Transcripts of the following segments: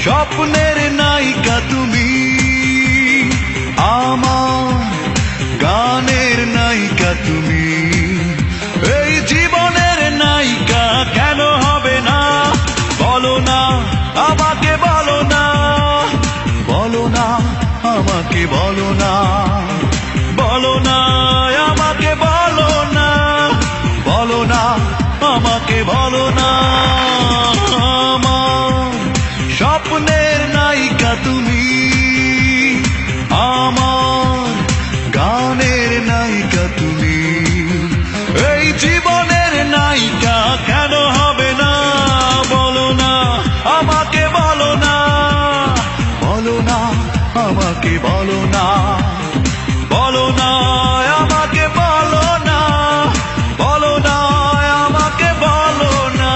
স্বপ্নের নায়িকা তুমি, আমার গানের নায়িকা তুমি, এই জীবনের নায়িকা কেন হবে না? বলো না আমাকে, বলো না, বলো না আমাকে, বলো না, বলো না আমাকে, বলো না, বলো না আমাকে, বলো না। স্বপ্নের নায়িকা তুমি, আমার গানের নায়িকা তুমি, এই জীবনের নায়িকা কেন হবে না? বলো না আমাকে, বলো না, বলো না আমাকে, বলো না, বলো না আমাকে, বলো না, বলো না আমাকে, বলো না।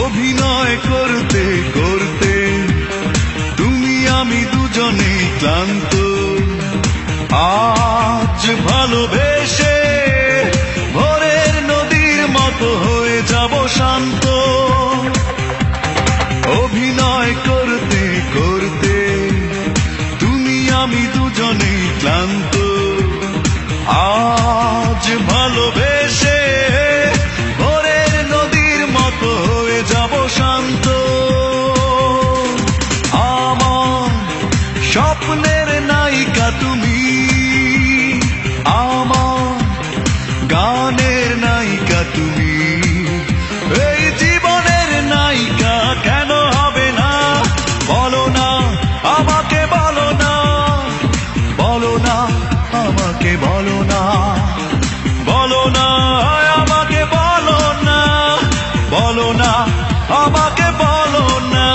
অভিনয় করতে করতে তুমি আমি দুজনেই ক্লান্ত, আজ ভালোবেসে ভোরের নদীর মতো হয়ে যাব শান্ত। অভিনয় করতে করতে তুমি আমি দুজনেই ক্লান্ত, আজ ভালোবেসে ভোরের নদীর মতো হয়ে যাব শান্ত। আমার স্বপ্নের নায়িকা তুমি, আমার গানের নায়িকা তুমি, এই জীবনের নায়িকা কেন হবে না? বলো না আমাকে, বলো না, বলো না আমাকে, বলো না, বলো না আমাকে, বলো না, বলো না আমাকে, বলো না।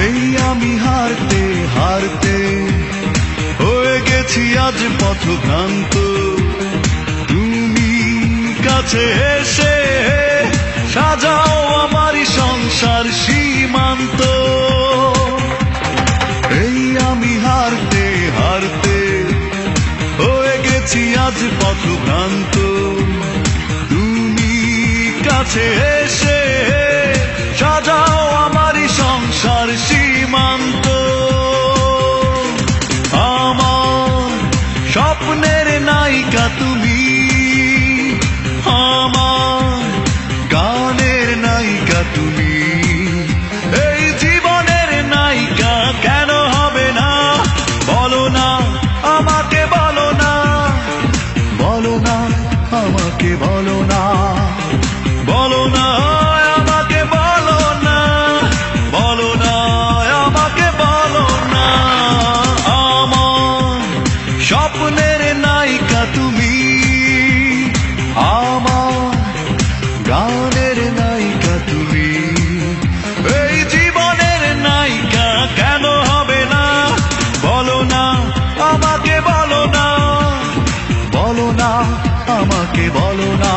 এই আমি হারতে হারতে হয়ে গেছি আজ পথভ্রান্ত, তুমি কাছে এসে সাজাও আমারই সংসার সীমান্ত। এই আমি হারতে হারতে হয়ে গেছি আজ পথভ্রান্ত, তুমি কাছে এসে সাজাও আমারই সংসার সীমান্ত। আমার স্বপ্নের নায়িকা তুমি, আমার গানের নায়িকা তুমি, এই জীবনের নায়িকা কেন হবে না? বলো না আমাকে, বলো না, বলো না আমাকে, বলো না, বলো না আমাকে, বলো না, বলো না আমাকে, বলো না। আমার স্বপ্নের নায়িকা তুমি, আমার গানের নায়িকা তুমি, এই জীবনের নায়িকা কেন হবে না? বলো না আমাকে, বলো না, বলো না আমাকে, বলো না,